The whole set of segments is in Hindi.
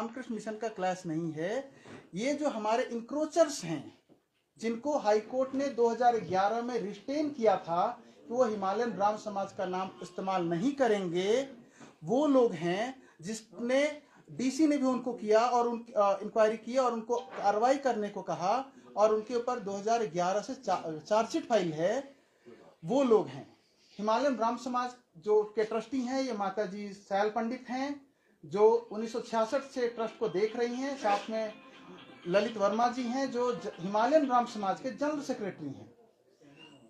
रामकृष्ण मिशन का क्लैश नहीं है। ये जो हमारे इंक्रोचर्स हैं, जिनको हाई कोर्ट ने 2011 में रिस्टेन किया था कि वो हिमालयन ब्राह्मण समाज का नाम इस्तेमाल नहीं करेंगे, वो लोग हैं जिसने डीसी ने भी उनको किया और इंक्वायरी की और उनको कार्रवाई करने को कहा और उनके ऊपर 2011 से चार्जशीट फाइल है। वो लोग हैं हिमालयन ब्राह्मण समाज जो के ट्रस्टी हैं। ये माता जी सैल पंडित हैं जो 1966 से ट्रस्ट को देख रही हैं। साथ में ललित वर्मा जी हैं जो हिमालयन ब्राह्मण समाज के जनरल सेक्रेटरी हैं।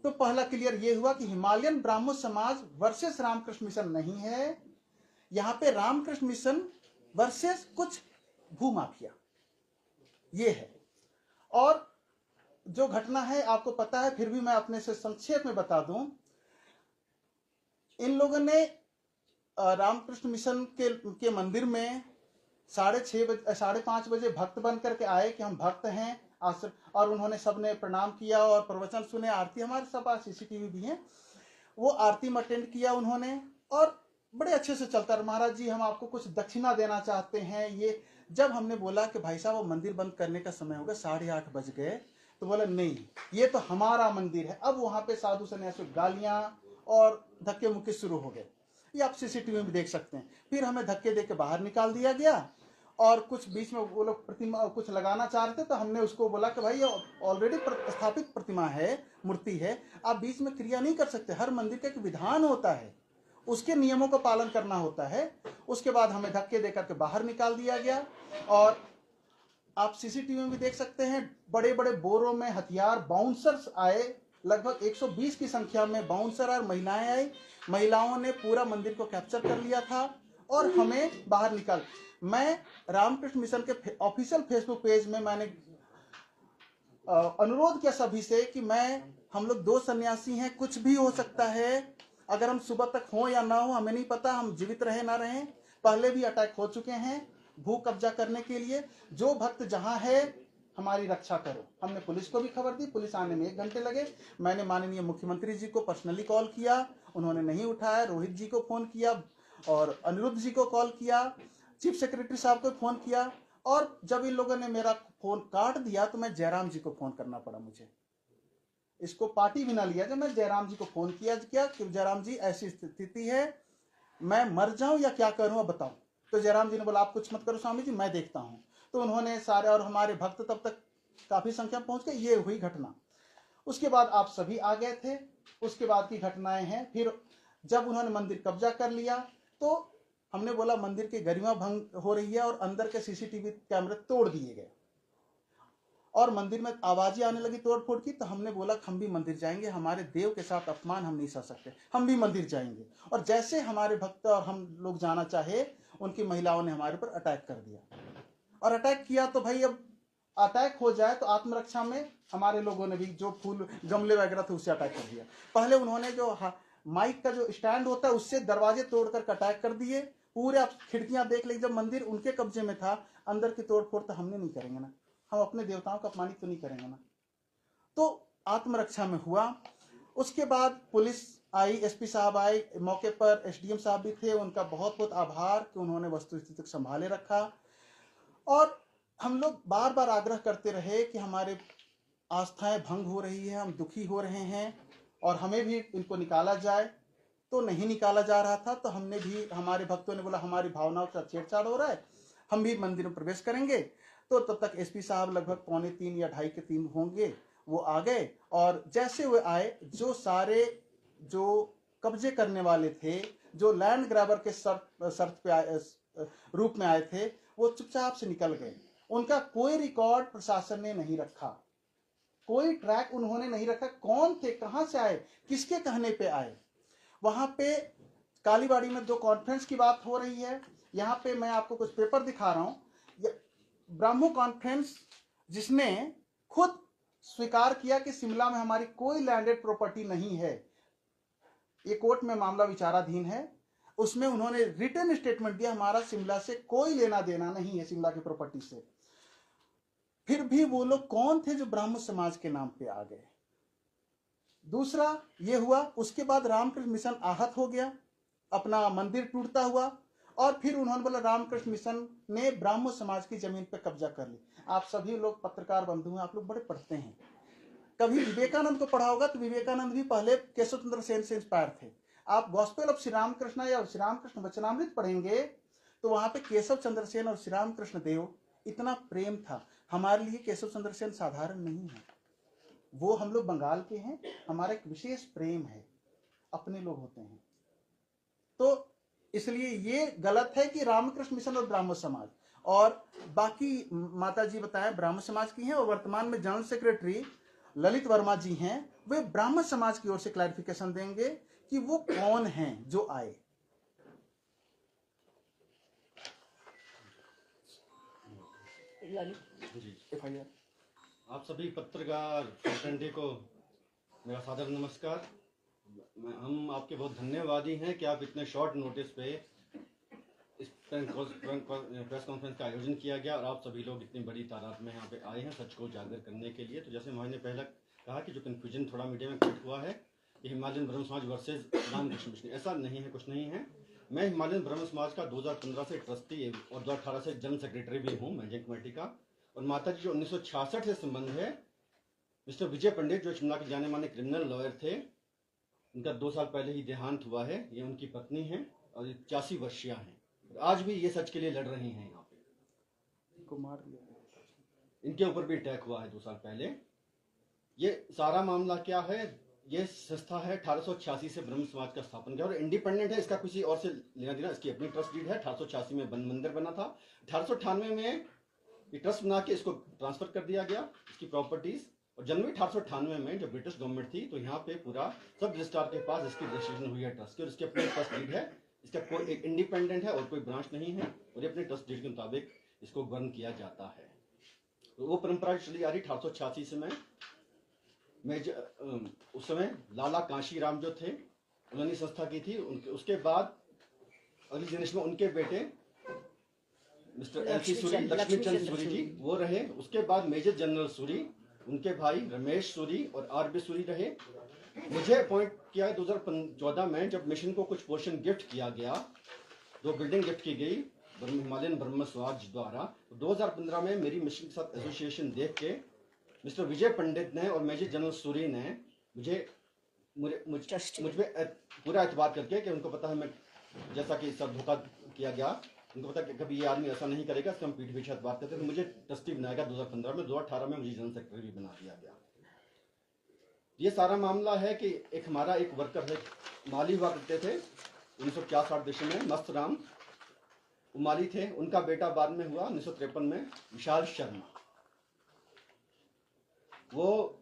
तो पहला क्लियर ये हुआ कि हिमालयन ब्राह्मण समाज वर्सेस रामकृष्ण मिशन नहीं है, यहाँ पे रामकृष्ण मिशन वर्सेस कुछ भूमाफिया, ये है। और जो घटना है आपको पता है, फिर भी मैं अपने से संक्षेप में बता दूं। इन लोगों ने रामकृष्ण मिशन के मंदिर में 5:30 बजे भक्त बन करके आए कि हम भक्त हैं, और उन्होंने सबने प्रणाम किया और प्रवचन सुने, आरती, हमारे सब पास सीसीटीवी भी हैं, वो आरती में अटेंड किया उन्होंने और बड़े अच्छे से चलता रहा। महाराज जी हम आपको कुछ दक्षिणा देना चाहते हैं। ये जब हमने बोला कि भाई साहब वो मंदिर बंद करने का समय हो गया, 8:30 बज गए, तो बोला नहीं ये तो हमारा मंदिर है। अब वहां पे साधु सन्यासी गालियां और धक्के मुक्के शुरू हो गए, ये आप सीसीटीवी में देख सकते हैं। फिर हमें धक्के दे के बाहर निकाल दिया गया और कुछ बीच में वो लोग प्रतिमा कुछ लगाना चाह रहे थे, तो हमने उसको बोला कि भाई ये ऑलरेडी स्थापित प्रतिमा है, मूर्ति है, आप बीच में क्रिया नहीं कर सकते। हर मंदिर का एक विधान होता है, उसके नियमों का पालन करना होता है। उसके बाद हमें धक्के देकर के बाहर निकाल दिया गया और आप सीसीटीवी में भी देख सकते हैं, बड़े बड़े बोरों में हथियार, बाउंसर्स आए, लगभग 120 की संख्या में बाउंसर और महिलाएं आई। महिलाओं ने पूरा मंदिर को कैप्चर कर लिया था और हमें बाहर निकाल। मैं रामकृष्ण मिशन के ऑफिशियल फेसबुक पेज में मैंने अनुरोध किया सभी से कि हम लोग 2 सन्यासी हैं, कुछ भी हो सकता है, अगर हम सुबह तक हो या ना हो हमें नहीं पता, हम जीवित रहे ना रहें। पहले भी अटैक हो चुके हैं भू कब्जा करने के लिए। जो भक्त जहां है हमारी रक्षा करो। हमने पुलिस को भी खबर दी, पुलिस आने में 1 घंटे लगे। मैंने माननीय मुख्यमंत्री जी को पर्सनली कॉल किया, उन्होंने नहीं उठाया। रोहित जी को फोन किया और अनिरुद्ध जी को कॉल किया, चीफ सेक्रेटरी साहब को फोन किया, और जब इन लोगों ने मेरा फोन काट दिया तो मैं जयराम जी को फोन करना पड़ा। मुझे इसको पार्टी भी ना लिया, जब मैं जयराम जी को फोन किया कि जयराम जी ऐसी स्थिति है, मैं मर जाऊं या क्या करूं बताओ। तो जयराम जी ने बोला आप कुछ मत करो स्वामी जी, मैं देखता हूं। तो उन्होंने सारे, और हमारे भक्त तब तक काफी संख्या पहुंच गए। ये हुई घटना। उसके बाद आप सभी आ गए थे, उसके बाद की घटनाएं हैं। फिर जब उन्होंने मंदिर कब्जा कर लिया तो हमने बोला मंदिर की गरिमा भंग हो रही है और अंदर के सीसीटीवी कैमरे तोड़ दिए गए और मंदिर में आवाजें आने लगी तोड़फोड़ की। तो हमने बोला हम भी मंदिर जाएंगे, हमारे देव के साथ अपमान हम नहीं सह सकते, हम भी मंदिर जाएंगे। और जैसे हमारे भक्त और हम लोग जाना चाहे, उनकी महिलाओं ने हमारे पर अटैक कर दिया। और अटैक किया तो भाई अब अटैक हो जाए तो आत्मरक्षा में हमारे लोगों ने भी जो फूल गमले वगैरह थे उससे अटैक कर दिया। पहले उन्होंने जो माइक का जो स्टैंड होता है उससे दरवाजे तोड़कर अटैक कर दिए पूरे। आप खिड़कियां देख लीजिए, जब मंदिर उनके कब्जे में था, अंदर की तोड़फोड़ तो हमने नहीं करेंगे ना, हम अपने देवताओं का अपमानित तो नहीं करेंगे ना। तो आत्मरक्षा में हुआ। उसके बाद पुलिस आई, एसपी साहब आए, मौके पर एसडीएम साहब भी थे, उनका बहुत बहुत आभार कि उन्होंने वस्तुस्थिति को संभाले रखा। और हम लोग बार बार आग्रह करते रहे कि हमारे आस्थाएं भंग हो रही है, हम दुखी हो रहे हैं और हमें भी इनको निकाला जाए। तो नहीं निकाला जा रहा था। तो हमने भी, हमारे भक्तों ने बोला हमारी भावनाओं का छेड़छाड़ हो रहा है, हम भी मंदिर में प्रवेश करेंगे। तो तब तक एसपी साहब लगभग 2:45 या 2:30 होंगे, वो आ गए। और जैसे वो आए, जो सारे जो कब्जे करने वाले थे, जो लैंड ग्रैबर के शर्त पे रूप में आए थे, वो चुपचाप से निकल गए। उनका कोई रिकॉर्ड प्रशासन ने नहीं रखा, कोई ट्रैक उन्होंने नहीं रखा, कौन थे, कहां से आए, किसके कहने पे आए। वहां पे कालीबाड़ी में 2 कॉन्फ्रेंस की बात हो रही है। यहां पे मैं आपको कुछ पेपर दिखा रहा हूं। ब्रह्मो कॉन्फ्रेंस, जिसने खुद स्वीकार किया कि शिमला में हमारी कोई लैंडेड प्रॉपर्टी नहीं है, ये कोर्ट में मामला विचाराधीन है। उसमें उन्होंने रिटन स्टेटमेंट दिया हमारा शिमला से कोई लेना देना नहीं है, शिमला की प्रॉपर्टी से। फिर भी वो लोग कौन थे जो ब्राह्मण समाज के नाम पे आ गए। दूसरा ये हुआ। उसके बाद रामकृष्ण मिशन आहत हो गया, अपना मंदिर टूटता हुआ। और फिर उन्होंने बोला रामकृष्ण मिशन ने ब्राह्मण समाज की जमीन पे कब्जा कर ली। आप सभी लोग पत्रकार बंधु हैं, आप लोग बड़े पढ़ते हैं, कभी विवेकानंद को पढ़ा होगा तो विवेकानंद भी पहले केशव चंद्र सेन से इंस्पायर थे। आप गॉस्पेल ऑफ श्री रामकृष्ण या श्री रामकृष्ण वचनामृत पढ़ेंगे तो वहां पे केशव चंद्र सेन और श्री रामकृष्ण देव इतना प्रेम था। हमारे लिए केशव चंद्र सेन साधारण नहीं है, वो हम लोग बंगाल के हैं, हमारा एक विशेष प्रेम है, अपने लोग होते हैं। तो इसलिए ये गलत है कि रामकृष्ण मिशन और ब्राह्मण समाज, और बाकी माता जी बताया ब्राह्मण समाज की हैं, और वर्तमान में जनरल सेक्रेटरी ललित वर्मा जी हैं, वे ब्राह्मण समाज की ओर से क्लैरिफिकेशन देंगे कि वो कौन हैं जो आए। जी, आप सभी पत्रकार फ्रेंडे को मेरा सादर नमस्कार। हम आपके बहुत धन्यवादी हैं कि आप इतने शॉर्ट नोटिस पे इस प्रेस कॉन्फ्रेंस का आयोजन किया गया और आप सभी लोग इतनी बड़ी तादाद में यहाँ पे आए हैं सच को उजागर करने के लिए। तो जैसे मैंने पहले कहा कि जो कन्फ्यूजन थोड़ा मीडिया में क्रिएट हुआ है कि हिमालयन ब्रह्म समाज वर्सेज रामकृष्ण मिशन, ऐसा नहीं है, कुछ नहीं है। मैं हिमालयन ब्रह्म समाज का 2015 से ट्रस्टी और 2018 से जनरल सेक्रेटरी भी हूँ मैनेजिंग कमेटी का। और माता जी जो 1966 से संबंध है, मिस्टर विजय पंडित जो शिमला के जाने माने क्रिमिनल लॉयर थे, उनका 2 साल पहले ही देहांत हुआ है। ये उनकी पत्नी है और 85 वर्षीय हैं, आज भी ये सच के लिए लड़ रही हैं। यहाँ पे कुमार इनके ऊपर भी अटैक हुआ है 2 साल पहले। ये सारा मामला क्या है, ये संस्था है 1886 से ब्रह्म समाज का स्थापन किया और इंडिपेंडेंट है, इसका किसी और से लेना देना, इसकी अपनी ट्रस्ट डीड है। 1886 में मंदिर बना था, 1898 में ये ट्रस्ट बना के इसको ट्रांसफर कर दिया गया, इसकी प्रॉपर्टीज। और जनवरी 1898 में जब ब्रिटिश गवर्नमेंट थी तो यहाँ पे पूरा सब रजिस्ट्रार के पास इसकी रजिस्ट्रेशन हुई है ट्रस्ट की, और इसकी अपनी ट्रस्ट डीड है। इसका कोई एक इंडिपेंडेंट है और कोई ब्रांच नहीं है, और ये अपने ट्रस्ट डीड के मुताबिक इसको गवर्न किया जाता है। तो वो परंपरा चली आ रही 1886 से में उस समय लाला कांशीराम जो थे उन्होंने संस्था की थी। उसके बाद अगली जनरेशन में उनके बेटे मिस्टर एल.सी. सूरी, लक्ष्मीचंद सूरी जी वो रहे। उसके बाद मेजर जनरल सूरी, उनके भाई रमेश सूरी और आर.बी. सूरी रहे। मुझे अपॉइंट किया है 2014 में, जब मिशन को कुछ पोर्शन गिफ्ट किया गया, 2 बिल्डिंग गिफ्ट की गई हिमालयन ब्रह्म समाज द्वारा। 2015 में मेरी मिशन के साथ एसोसिएशन देख के मिस्टर विजय पंडित ने और मेजर जनरल सूरी ने मुझ पे पूरा एतबार करके कि उनको पता है मैं जैसा कि सब धोखा किया गया, उनको पता कि कभी ये आदमी ऐसा नहीं करेगा, इसका हम पीठ पीछे बात करते, तो मुझे ट्रस्टी बनाया गया 2015 में। 2018 में मुझे जनरल सेक्रेटरी भी बना दिया गया। ये सारा मामला है कि एक हमारा एक वर्कर है, माली हुआ करते थे 1960 दशक में, मस्त राम माली थे। उनका बेटा बाद में हुआ 1953 में विशाल शर्मा, वो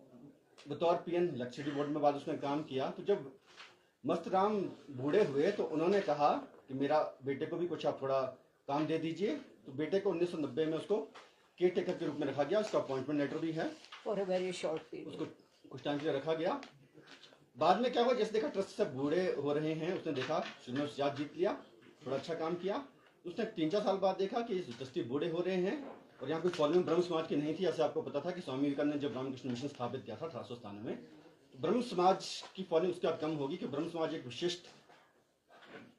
बतौर पीएन इलेक्ट्रिसिटी बोर्ड में बाद उसने काम किया। तो जब मस्त राम बूढ़े हुए तो उन्होंने कहा कि मेरा बेटे को भी कुछ आप थोड़ा काम दे दीजिए। तो बेटे को 1990 में उसको केयर टेकर के रूप में रखा गया, उसका अपॉइंटमेंट लेटर भी है, for a very short period उसको कुछ टाइम के लिए रखा गया। बाद में क्या हुआ, जैसे देखा ट्रस्ट से बूढ़े हो रहे हैं, उसने देखा श्रीनिवास जीत लिया, थोड़ा अच्छा काम किया। उसने 3-4 साल बाद देखा कि ट्रस्टी बूढ़े हो रहे हैं और यहाँ कोई फॉलोइंग ब्रह्म समाज की नहीं थी। ऐसे आपको पता था कि स्वामी विवेकानंद ने जब रामकृष्ण मिशन स्थापित किया था 1897 में, तो ब्रह्म समाज की फॉलोइंग उसके बाद कम होगी कि ब्रह्म समाज एक विशिष्ट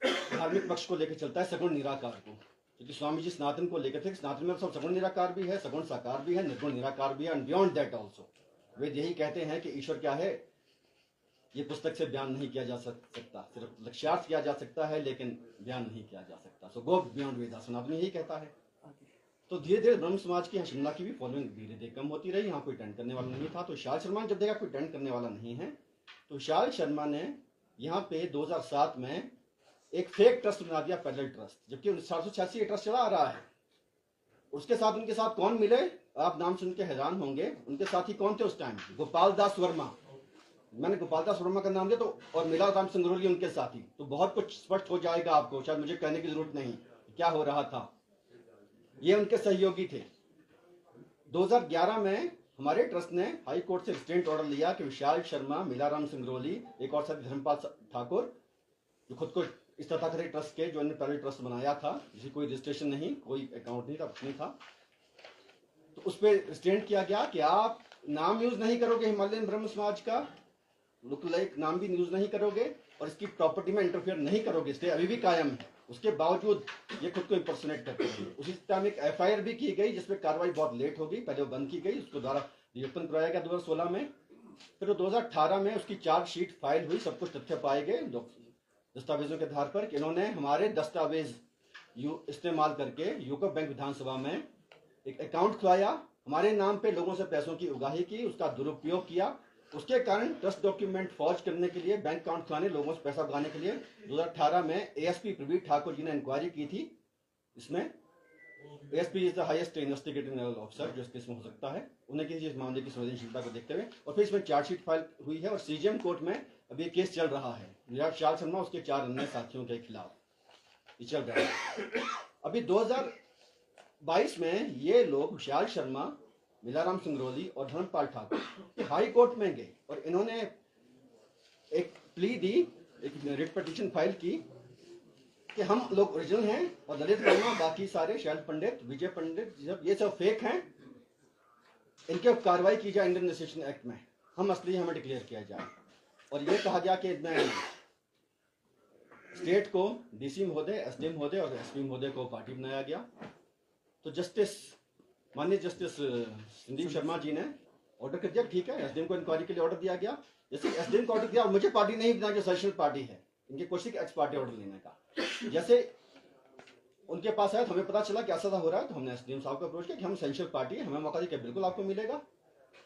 धार्मिक पक्ष को लेकर चलता है, सगुण निराकार को, क्योंकि स्वामी जी सनातन को लेकर थे। सनातन में सब सगुण निराकार भी है, सगुण साकार भी है, निर्गुण निराकार भी है, एंड बियॉन्ड दैट ऑल्सो। वे यही कहते हैं कि ईश्वर क्या है ये पुस्तक से बयान नहीं किया जा सकता, सिर्फ लक्ष्यार्थ किया जा सकता है लेकिन बयान नहीं किया जा सकता। सो गो बियॉन्ड वेदा, सनातन यही कहता है। तो धीरे धीरे ब्रह्म समाज की शिमला की भी फॉलोइंग धीरे धीरे कम होती रही। यहाँ कोई अटेंड करने वाला नहीं था। तो विशाल शर्मा ने जब देखा कोई अटेंड करने वाला नहीं है, तो विशाल शर्मा ने यहाँ पे 2007 में एक फेक ट्रस्ट बना दिया, पैरेलल ट्रस्ट, जबकि 1986 ट्रस्ट चला आ रहा है। उसके साथ उनके साथ कौन मिले, आप नाम सुन के हैरान होंगे। उनके साथी कौन थे उस टाइम, गोपाल दास वर्मा। मैंने गोपाल दास वर्मा का नाम दिया तो, और मिला राम संगरोली उनके साथी, तो बहुत कुछ स्पष्ट हो जाएगा आपको, शायद मुझे कहने की जरूरत नहीं क्या हो रहा था। ये उनके सहयोगी थे। 2011 में हमारे ट्रस्ट ने हाई कोर्ट से रिस्ट्रेंट ऑर्डर लिया कि विशाल शर्मा, मिलाराम सिंगरौली, एक और साथी धर्मपाल ठाकुर, जो खुद को इस तथाकथित ट्रस्ट के, जो पहले ट्रस्ट बनाया था, जिसकी कोई रजिस्ट्रेशन नहीं, कोई अकाउंट नहीं था, कुछ नहीं था, तो उस पर रिस्ट्रेंट किया गया कि आप नाम यूज नहीं करोगे हिमालयन ब्रह्म समाज का, लुक लाइक नाम भी यूज नहीं करोगे, और इसकी प्रॉपर्टी में इंटरफेयर नहीं करोगे। इसलिए अभी भी कायम है। उसके बावजूद ये खुद को इंपर्सोनेट करते रहे। उसी टाइम एक FIR भी की गई जिसमें कार्रवाई बहुत लेट हो गई, पहले वो बंद की गई, उसको द्वारा रिओपन कराया गया 2016 में, फिर 2018 में उसकी चार्जशीट फाइल हुई, सब कुछ तथ्य पाए गए दस्तावेजों के आधार पर कि इन्होंने हमारे दस्तावेज इस्तेमाल करके यूको बैंक विधानसभा में एक अकाउंट खुलाया, हमारे नाम पे लोगों से पैसों की उगाही की, उसका दुरुपयोग किया। उसके कारण ट्रस्ट डॉक्यूमेंट फॉर्ज करने के लिए, बैंक अकाउंट खुलाने, लोगों से पैसा उगाने के लिए 2018 में ASP प्रवीण ठाकुर जी ने इंक्वायरी की थी। इसमें ASP is the highest investigating officer जो इस केस में हो सकता है, उन्हें की इस मामले की संवेदनशीलता को देखते हुए, और फिर इसमें चार्जशीट फाइल हुई है और CGM कोर्ट में अभी केस चल रहा है। विशाल शर्मा उसके 4 अन्य साथियों के खिलाफ चल रहा है। अभी 2022 में ये लोग विशाल शर्मा, मिलाराम सिंगरौली और धर्मपाल ठाकुर हाई कोर्ट में गए और इन्होंने एक प्ली दी, एक रिट पिटीशन फाइल की कि हम लोग ओरिजिनल हैं और ललित वर्मा, बाकी सारे शैल पंडित, विजय पंडित, ये सब फेक हैं, इनके कार्रवाई की जाए इंडियन रजिस्ट्रेशन एक्ट में, हम असली हमें डिक्लेयर किया जाए। और ये कहा गया कि स्टेट को DC महोदय, SDM महोदय और SP महोदय को पार्टी बनाया गया। तो माननीय जस्टिस संदीप शर्मा जी ने ऑर्डर कर दिया, ठीक है, SDM को इंक्वायरी के लिए ऑर्डर दिया गया। जैसे SDM को ऑर्डर दिया, मुझे पार्टी नहीं बना जो सेशनल पार्टी है, इनकी कोशिश एक्स पार्टी ऑर्डर लेने का। जैसे उनके पास आया तो हमें पता चला कि ऐसा हो रहा है, तो हमने SDM साहब को अप्रोच किया कि हम सेशनल पार्टी है, हमें मौका दिया, बिल्कुल आपको मिलेगा।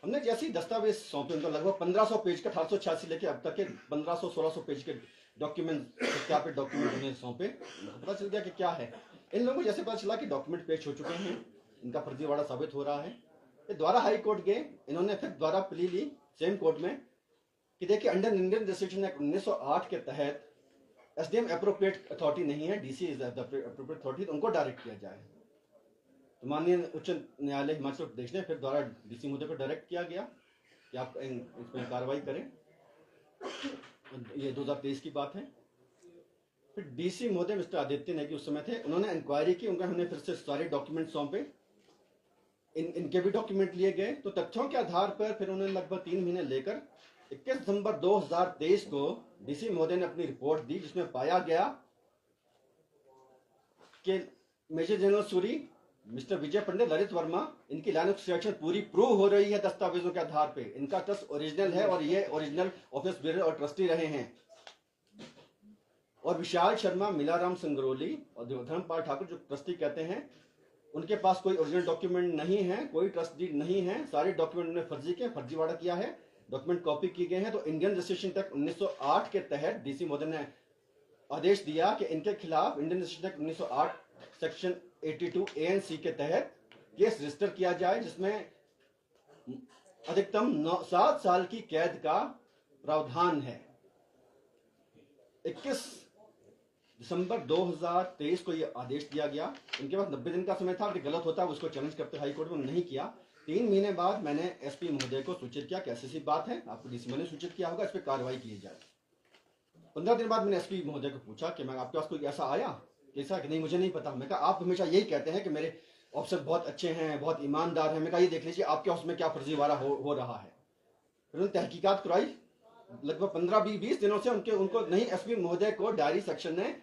हमने जैसे ही दस्तावेज सौंपे उनको, लगभग 1500 पेज का 1886 लेके अब तक के 1500-1600 पेज के डॉक्यूमेंट, सत्यापित डॉक्यूमेंट उन्हें सौंपे। पता चल गया कि क्या है। इन लोगों को जैसे पता चला कि डॉक्यूमेंट पेश हो चुके हैं, इनका फर्जीवाड़ा साबित हो रहा है, ये द्वारा हाई कोर्ट गए, इन्होंने फिर द्वारा प्ली ली सेम कोर्ट में कि देखिए अंडर इंडियन रजिस्ट्रेशन एक्ट 1908 के तहत SDM अप्रोप्रिएट अथॉरिटी नहीं है, DC is the appropriate authority, उनको डायरेक्ट किया जाए। तो माननीय उच्च न्यायालय हिमाचल प्रदेश ने फिर द्वारा DC महोदय को डायरेक्ट किया गया कि आप इस पर कार्रवाई करें। ये 2023 की बात है। फिर DC महोदय मिस्टर आदित्य नेगी उस समय थे, उन्होंने इंक्वायरी की, उनका हमने फिर से सारे डॉक्यूमेंट सौंपे, इनके भी डॉक्यूमेंट लिए गए। तो तथ्यों के आधार पर फिर उन्होंने लगभग 3 महीने लेकर 21 दिसंबर 2023 को DC महोदय ने अपनी रिपोर्ट दी, जिसमें पाया गया कि मेजर जनरल सूरी, मिस्टर विजय पंडित, ललित वर्मा, इनकी लाइन ऑफ सिलेक्शन पूरी प्रूव हो रही है दस्तावेजों के आधार पे, इनका ट्रस्ट ओरिजिनल है और ये ओरिजिनल ऑफिस बेरर और ट्रस्टी रहे हैं। और विशाल शर्मा, मिलाराम सिंगरौली और धर्मपाल ठाकुर जो ट्रस्टी कहते हैं, उनके पास कोई ओरिजिनल डॉक्यूमेंट नहीं है, कोई ट्रस्ट डीड नहीं है, सारे डॉक्यूमेंट उन्होंने फर्जी के, फर्जीवाड़ा किया है, डॉक्यूमेंट कॉपी किए गए हैं। तो इंडियन रजिस्ट्रेशन एक्ट 1908 के तहत DC महोदय ने आदेश दिया कि इनके खिलाफ Indian registration act 1908 section 82 ANC के तहत केस रजिस्टर किया जाए, जिसमें अधिकतम 7 साल की कैद का प्रावधान है। 21 दिसंबर 2023 को यह आदेश दिया गया। इनके पास 90 दिन का समय था, अगर गलत होता उसको चैलेंज करते हाई कोर्ट में, नहीं किया। 3 महीने बाद मैंने SP महोदय को सूचित किया कि ऐसी बात है, आपको DC मैंने सूचित किया होगा, इस पर कार्रवाई की जाए। 15 दिन बाद मैंने SP महोदय को पूछा कि मैं आपके पास कोई ऐसा आया कैसा कि नहीं, मुझे नहीं पता। मैं कहा आप हमेशा यही कहते हैं कि मेरे ऑफिसर बहुत अच्छे हैं, बहुत ईमानदार हैं। मैं कहा ये देख लीजिए आपके ऑफिस में क्या फर्जीवाड़ा हो रहा है। फिर उन्होंने तहकीकात कराई, लगभग 15-20 दिनों से उनको नहीं, SP महोदय को डायरी सेक्शन ने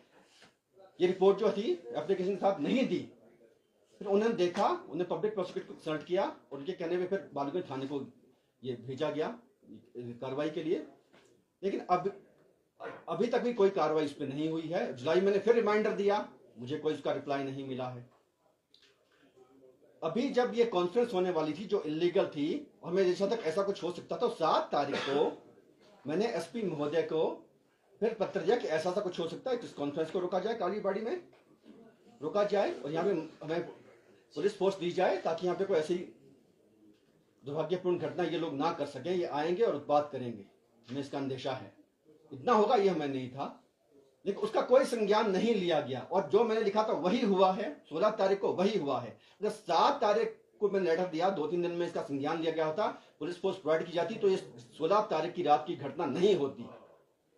ये रिपोर्ट जो थी एप्लीकेशन के साथ नहीं दी। फिर उन्होंने देखा, उन्हें पब्लिक प्रोसिक्यूटर को कंसल्ट किया और उनके कहने में फिर बालूगंज थाने को ये भेजा गया कार्रवाई के लिए। लेकिन अभी तक भी कोई कार्रवाई इस पर नहीं हुई है। जुलाई मैंने फिर रिमाइंडर दिया, मुझे कोई उसका रिप्लाई नहीं मिला है। अभी जब ये कॉन्फ्रेंस होने वाली थी जो इलीगल थी, हमें जैसा तक ऐसा कुछ हो सकता था, 7 तारीख को मैंने SP महोदय को फिर पत्र दिया कि ऐसा कुछ हो सकता है, इस कॉन्फ्रेंस को रोका जाए, कालीबाड़ी में रोका जाए और यहाँ पे हमें पुलिस फोर्स दी जाए, ताकि यहाँ पे कोई ऐसी दुर्भाग्यपूर्ण घटना ये लोग ना कर सकें। ये आएंगे और उत्पात करेंगे, हमें इसका अंदेशा है। इतना होगा ये हमें नहीं था, लेकिन उसका कोई संज्ञान नहीं लिया गया। और जो मैंने लिखा था वही हुआ है, 16 तारीख को वही हुआ है। जब 7 तारीख को मैंने लेटर दिया, 2-3 दिन में इसका संज्ञान लिया गया होता, पुलिस फोर्स प्रोवाइड की जाती, तो ये 16 तारीख की रात की घटना नहीं होती।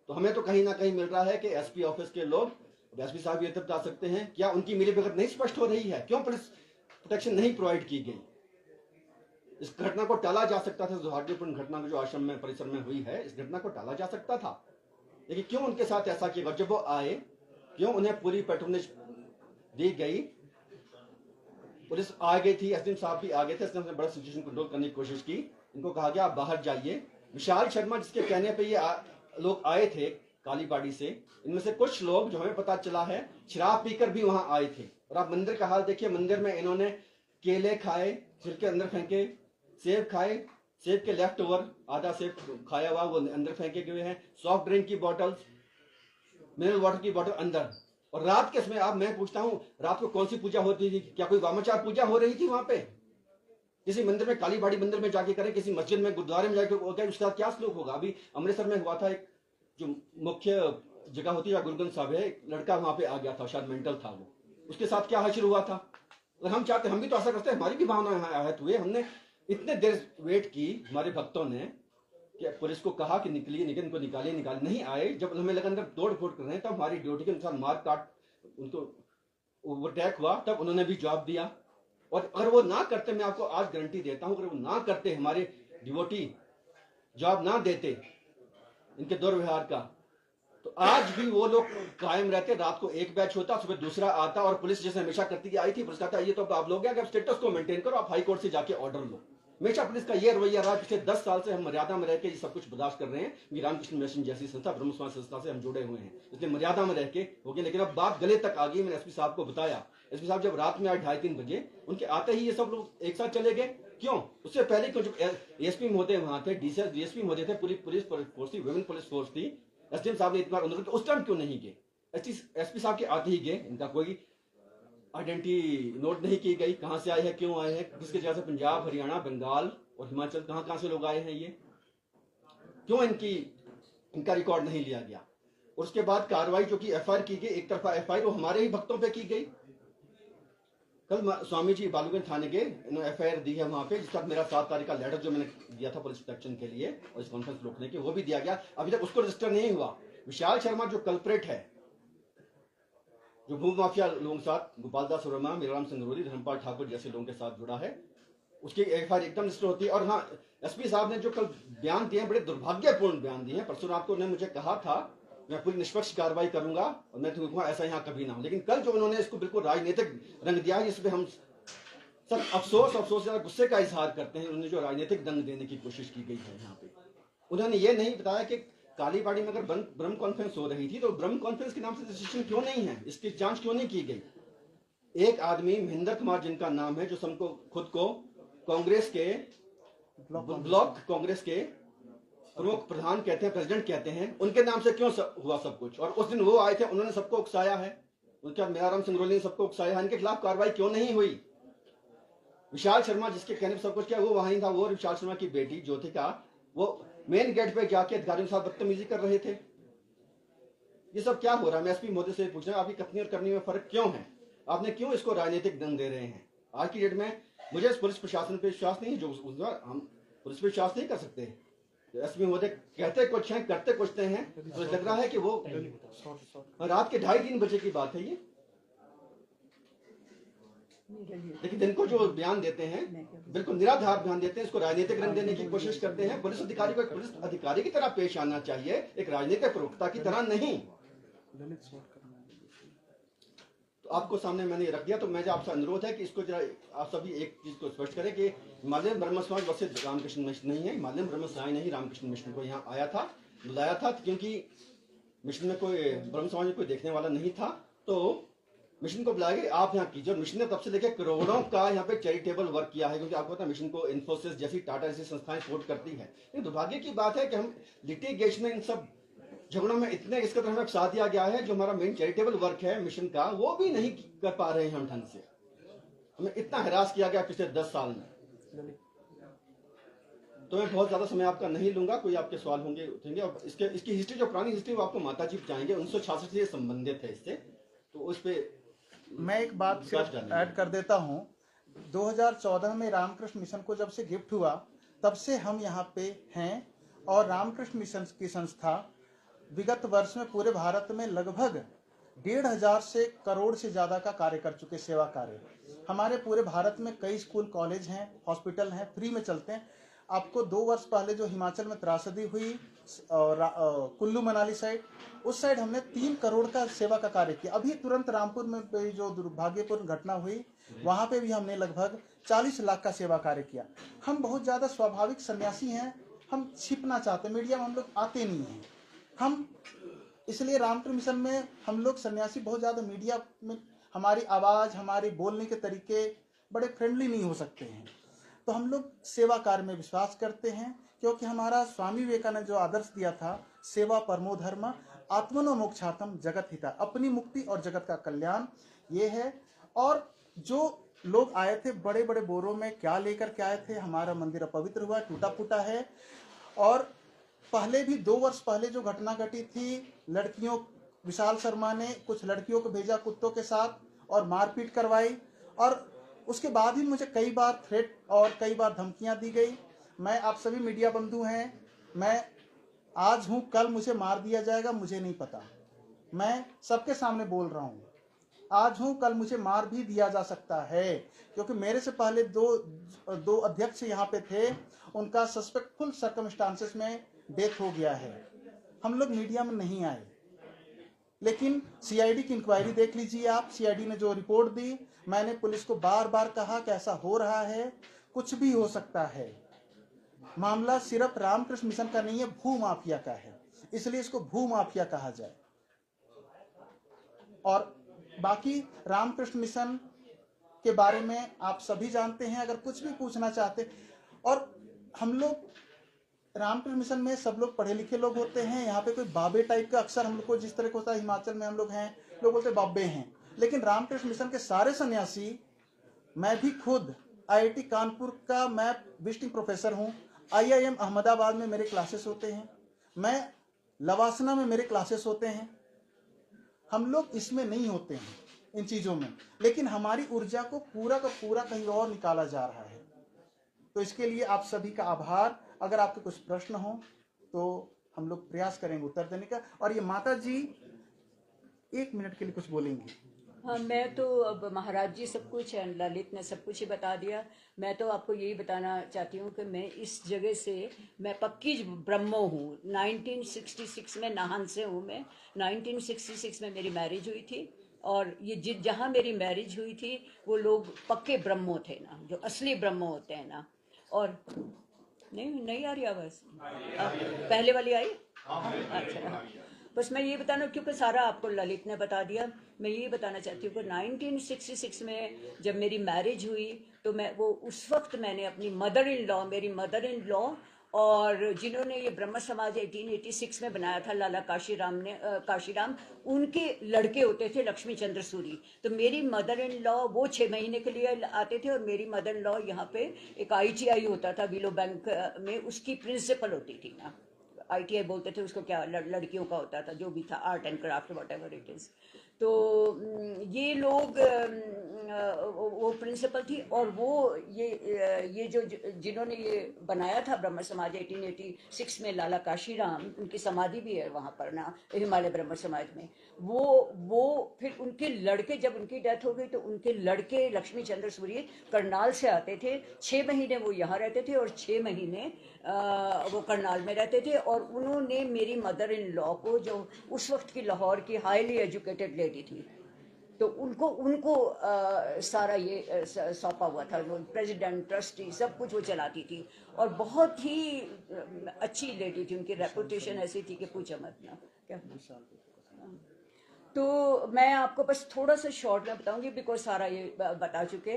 तो हमें तो कहीं ना कहीं मिल रहा है कि SP ऑफिस के लोग, SP साहब ये तब बता सकते हैं, क्या उनकी मिलीभगत नहीं स्पष्ट हो रही है? क्यों पुलिस प्रोटेक्शन नहीं प्रोवाइड की गई? इस घटना को टाला जा सकता था, दुर्भाग्यपूर्ण घटना जो आश्रम में परिसर में हुई है, इस घटना को टाला जा सकता था, लेकिन क्यों उनके साथ ऐसा किया? जब वो आए क्यों उन्हें पूरी पैट्रोनेज दी गई। पुलिस आ गई थी, एसडीएम साहब भी आ गए थे, एसडीएम ने बड़ा सिचुएशन कंट्रोल करने की कोशिश की। इनको कहा गया आप बाहर जाइए। विशाल शर्मा जिसके कहने पे ये लोग आए थे कालीबाड़ी से, इनमें से कुछ लोग जो हमें पता चला है शराब पीकर भी वहां आए थे। और आप मंदिर का हाल देखिए, मंदिर में इन्होंने केले खाए, छिलके अंदर फेंके, सेब खाए, सेब के लेफ्ट ओवर आधा सेब खाया हुआ वो अंदर फेंके हुए हैं, सॉफ्ट ड्रिंक की बॉटल्स, मिनरल वाटर की बॉटल अंदर। और रात के समय आप, मैं पूछता हूं रात को कौन सी पूजा होती थी? क्या कोई वामाचार पूजा हो रही थी वहां पे? किसी मंदिर में, कालीबाड़ी मंदिर में जाके करें, किसी मस्जिद में, गुरुद्वारे में जाके उसके साथ क्या सलूक होगा? अभी अमृतसर में हुआ था, एक जो मुख्य जगह होती है गुरु ग्रंथ साहब है, एक लड़का वहां पे आ गया था, शायद मेंटल था वो, उसके साथ क्या हश्र हुआ था। और हम चाहते, हम भी तो ऐसा करते हैं, हमारी भी भावनाएं आहत हुए। हमने इतने देर वेट की, हमारे भक्तों ने, कि पुलिस को कहा कि निकलिए, निकल इनको निकालिए, नहीं आए। जब हमें लगा अंदर तोड़ फोड़ कर रहे हैं, तब हमारी ड्यूटी के अनुसार मार काट उनको ओवरटेक हुआ, तब उन्होंने भी जवाब दिया। और अगर वो ना करते, मैं आपको आज गारंटी देता हूं, अगर वो ना करते, हमारे डिवोटी जवाब ना देते इनके दुर्व्यवहार का, तो आज भी वो लोग कायम रहते। रात को एक बैच होता, सुबह दूसरा आता, और पुलिस जैसे हमेशा करती आई थी, पुलिस कहता ये तो आप लोग हैं, आप स्टेटस को मेंटेन करो, आप हाई कोर्ट से जाके ऑर्डर लो। हमेशा पुलिस का ये रवैया रहा। पिछले 10 साल से हम मर्यादा में रह के ये सब कुछ बर्दाश्त कर रहे हैं। रामकृष्ण मिशन जैसी संस्था, ब्रह्म समाज संस्था से हम जुड़े हुए हैं, इसलिए मर्यादा में रह के हो गया। लेकिन अब बात गले तक आ गई। मैंने एसपी साहब को बताया, एसपी साहब जब रात में आए 2:30-3 बजे, उनके आते ही ये सब लोग एक साथ चले गए। क्यों? उससे पहले क्यों? जब एसपी महोदय वहां थे, डीएसपी महोदय थे, पूरी पुलिस फोर्स थी, वुमेन पुलिस फोर्स थी, एसडीएम साहब ने इतना अनुरोध, उस टाइम क्यों नहीं गए? एसपी साहब के आते ही गए। इनका कोई आइडेंटिटी नोट नहीं की गई, कहां से आए हैं, क्यों आए हैं, किसके जगह से, पंजाब, हरियाणा, बंगाल और हिमाचल, कहां से लोग आए हैं, ये क्यों इनका रिकॉर्ड नहीं लिया गया? और उसके बाद कार्रवाई जो की एफआईआर की गई, एक तरफा एफआईआर वो हमारे ही भक्तों पे की गई। कल स्वामी जी बालूगंज थाने के इन्होंने एफआईआर दी है वहां पे, जिसका मेरा 7 तारीख का लेटर जो मैंने दिया था पुलिस प्रोटेक्शन के लिए और इस कॉन्फ्रेंस रोकने के, वो भी दिया गया। अभी तक उसको रजिस्टर नहीं हुआ। विशाल शर्मा जो कल्प्रेट है, जो भू माफिया लोगों के साथ, गोपाल दास वर्मा, मीराराम संगरोली, धर्मपाल ठाकुर जैसे लोगों के साथ जुड़ा है, उसकी एफआईआर एकदम रजिस्टर होती है। और हाँ, एसपी साहब ने जो कल बयान दिए, बड़े दुर्भाग्यपूर्ण बयान दिए हैं। परसों रात को उन्होंने मुझे कहा था मैं पूरी निष्पक्ष कार्रवाई करूंगा और मैं देखूंगा ऐसा यहाँ कभी ना हो, लेकिन कल जो उन्होंने इसको बिल्कुल राजनीतिक रंग दिया है, इसमें हम सब अफसोस ज्यादा गुस्से का इजहार करते हैं। उन्होंने जो राजनीतिक दंग देने की कोशिश की गई है यहाँ पे, उन्होंने ये नहीं बताया कि कालीबाड़ी में अगर ब्रह्म कॉन्फ्रेंस हो रही थी तो ब्रह्म कॉन्फ्रेंस के नाम से रजिस्ट्रेशन क्यों नहीं है, इसकी जांच क्यों नहीं की गई। एक आदमी महेंद्र कुमार जिनका नाम है, जो सबको खुद को कांग्रेस के ब्लॉक कांग्रेस के प्रमुख प्रधान कहते हैं, प्रेसिडेंट कहते हैं, उनके नाम से क्यों हुआ सब कुछ। और उस दिन वो आए थे, उन्होंने सबको उकसाया है, उनके बाद मीराराम संगरोली ने सबको उकसाया है। इनके खिलाफ कार्रवाई क्यों नहीं हुई? विशाल शर्मा जिसके कहने पर सब कुछ किया, वो वहीं था। वो विशाल शर्मा की बेटी ज्योतिका, वो मेन गेट पे जाके अधिकारियों के साथ बदतमीजी कर रहे थे। ये सब क्या हो रहा है? मैं एसपी मोदी से पूछ रहा हूं, आपकी कथनी और करनी में फर्क क्यों है? आपने क्यों इसको राजनीतिक दंग दे रहे हैं? आज की डेट में मुझे इस पुलिस प्रशासन पे विश्वास नहीं है, जो हम पुलिस पे विश्वास नहीं कर सकते। एसपी मोदी कहते कुछ हैं, करते कुछ हैं, तो लग रहा है कि वो रात के 2:30-3 बजे की बात है ये। लेकिन इनको जो बयान देते हैं, बिल्कुल निराधार बयान देते हैं, इसको राजनीतिक रंग देने की कोशिश करते हैं। पुलिस अधिकारी को एक पुलिस अधिकारी की तरह पेश आना चाहिए, एक राजनीतिक प्रवक्ता की तरह नहीं। तो आपको सामने मैंने रख दिया। तो मैं आपसे अनुरोध है कि इसको जरा आप सभी एक चीज को स्पष्ट करें कि हिमालयन ब्रह्म समाज वैसे रामकृष्ण मिशन नहीं है, हिमालयन ब्रह्म समाज नहीं रामकृष्ण मिशन को यहाँ आया था, बुलाया था, क्योंकि मिशन में कोई ब्रह्म समाज में कोई देखने वाला नहीं था, तो मिशन को बुलाया गया, आप यहाँ कीजिए। और मिशन ने तब से लेकर करोड़ों का यहाँ पे चैरिटेबल वर्क किया है, क्योंकि आपको पता है मिशन को इन्फोसिस जैसी, टाटा जैसी संस्थाएं सपोर्ट करती है। लेकिन दुर्भाग्य की बात है कि हम लिटिगेशन में, इन सब झगड़ों में इतने इस कदर हमें फंसा दिया गया है, जो हमारा मेन चैरिटेबल वर्क है मिशन का, वो भी नहीं कर पा रहे हैं हम ढंग से। हमें इतना हरास किया गया पिछले 10 साल में। तो मैं बहुत ज्यादा समय आपका नहीं लूंगा, कोई आपके सवाल होंगे उठेंगे। और इसकी हिस्ट्री, जो पुरानी हिस्ट्री, वो आपको माता जी बताएंगे, 1966 से संबंधित है इससे, तो उस पर मैं एक बात ऐड कर देता हूं। 2014 में रामकृष्ण मिशन को जब से गिफ्ट हुआ, तब से हम यहाँ पे हैं। और रामकृष्ण मिशन की संस्था विगत वर्ष में पूरे भारत में लगभग 1,500 से करोड़ से ज्यादा का कार्य कर चुके, सेवा कार्य। हमारे पूरे भारत में कई स्कूल, कॉलेज हैं, हॉस्पिटल हैं, फ्री में चलते हैं। आपको 2 वर्ष पहले जो हिमाचल में त्रासदी हुई, और कुल्लू मनाली साइड, उस साइड हमने 3 करोड़ का सेवा का कार्य किया। अभी तुरंत रामपुर में भी जो दुर्भाग्यपूर्ण घटना हुई, वहां पे भी हमने लगभग 40 लाख का सेवा कार्य किया। हम बहुत ज़्यादा स्वाभाविक सन्यासी हैं, हम छिपना चाहते हैं, मीडिया में हम लोग आते नहीं हैं। हम इसलिए रामकृष्ण मिशन में हम लोग सन्यासी बहुत ज़्यादा मीडिया में हमारी आवाज़, हमारे बोलने के तरीके बड़े फ्रेंडली नहीं हो सकते हैं। तो हम लोग सेवा कार्य में विश्वास करते हैं, क्योंकि हमारा स्वामी विवेकानंद ने जो आदर्श दिया था, सेवा परमो धर्म आत्मनो मोक्षार्थम जगत हिता, अपनी मुक्ति और जगत का कल्याण, ये है। और जो लोग आए थे बड़े बड़े बोरों में क्या लेकर के आए थे, हमारा मंदिर अपवित्र हुआ, टूटा फूटा है। और पहले भी 2 वर्ष पहले जो घटना घटी थी, लड़कियों, विशाल शर्मा ने कुछ लड़कियों को भेजा कुत्तों के साथ और मारपीट करवाई, और उसके बाद ही मुझे कई बार थ्रेट और कई बार धमकियां दी गई। मैं, आप सभी मीडिया बंधु हैं, मैं आज हूं, कल मुझे मार दिया जाएगा, मुझे नहीं पता। मैं सबके सामने बोल रहा हूं, आज हूं, कल मुझे मार भी दिया जा सकता है, क्योंकि मेरे से पहले दो अध्यक्ष यहाँ पे थे, उनका सस्पेक्टफुल सर्कमस्टांसेस में डेथ हो गया है। हम लोग मीडिया में नहीं आए, लेकिन सीआईडी की इंक्वायरी देख लीजिए आप। सीआईडी ने जो रिपोर्ट दी, मैंने पुलिस को बार बार कहा कि ऐसा हो रहा है, कुछ भी हो सकता है, मामला सिर्फ रामकृष्ण मिशन का नहीं है, भू माफिया का है, इसलिए इसको भू माफिया कहा जाए। और बाकी रामकृष्ण मिशन के बारे में आप सभी जानते हैं, अगर कुछ भी पूछना चाहते, और हम लोग रामकृष्ण मिशन में सब लोग पढ़े लिखे लोग होते हैं। यहाँ पे कोई बाबे टाइप का, अक्सर हम लोग को जिस तरह का होता है, हिमाचल में हम लोग हैं, लोग बोलते बाबे हैं, लेकिन रामकृष्ण मिशन के सारे सन्यासी, मैं भी खुद आईआईटी कानपुर का मैं विजिटिंग प्रोफेसर हूँ, आईआईएम अहमदाबाद में मेरे क्लासेस होते हैं, मैं लवासना में मेरे क्लासेस होते हैं। हम लोग इसमें नहीं होते हैं, इन चीज़ों में, लेकिन हमारी ऊर्जा को पूरा का पूरा कहीं और निकाला जा रहा है। तो इसके लिए आप सभी का आभार। अगर आपके कुछ प्रश्न हो तो हम लोग प्रयास करेंगे उत्तर देने का। और ये माता जी 1 मिनट के लिए कुछ बोलेंगी। हाँ, मैं तो अब महाराज जी सब कुछ, ललित ने सब कुछ ही बता दिया। मैं तो आपको यही बताना चाहती हूँ कि मैं इस जगह से, मैं पक्की ब्रह्मो हूँ। 1966 में नाहन से हूँ मैं। 1966 में मेरी मैरिज हुई थी, और ये जहाँ मेरी मैरिज हुई थी वो लोग पक्के ब्रह्मो थे ना, जो असली ब्रह्मो होते हैं ना। और नहीं आ रही आवाज़? पहले वाली आई? अच्छा, बस मैं ये बताना, क्योंकि सारा आपको ललित ने बता दिया। मैं ये बताना चाहती हूँ कि 1966 में जब मेरी मैरिज हुई, तो मैं वो उस वक्त मैंने अपनी मेरी मदर इन लॉ और जिन्होंने ये ब्रह्म समाज 1886 में बनाया था, लाला काशीराम, उनके लड़के होते थे लक्ष्मी चंद्र सूरी। तो मेरी मदर इन लॉ वो 6 महीने के लिए आते थे, और मेरी मदर इन लॉ यहाँ पे एक ITI होता था विलो बैंक में, उसकी प्रिंसिपल होती थी ना। ITI बोलते थे उसको, क्या लड़कियों का होता था, जो भी था, art and craft what ever it is. तो ये लोग, वो प्रिंसिपल थी, और वो ये जो जिन्होंने ये बनाया था ब्रह्म समाज 1886 में, लाला काशीराम, उनकी समाधि भी है वहाँ पर ना, हिमालय ब्रह्म समाज में। वो फिर उनके लड़के, जब उनकी डेथ हो गई तो उनके लड़के लक्ष्मी चंद्र सूरी करनाल से आते थे। 6 महीने वो यहाँ रहते थे और 6 महीने वो करनाल में रहते थे। और उन्होंने मेरी मदर इन लॉ को, जो उस वक्त की लाहौर की हाईली एजुकेटेड लेडी थी, तो उनको सारा ये सौंपा हुआ था। वो प्रेसिडेंट, ट्रस्टी, सब कुछ वो चलाती थी, और बहुत ही अच्छी लेडी थी। उनकी रेपुटेशन ऐसी थी कि पूछो मत ना। क्या तो मैं आपको बस थोड़ा सा शॉर्ट में बताऊंगी, बिकॉज सारा ये बता चुके।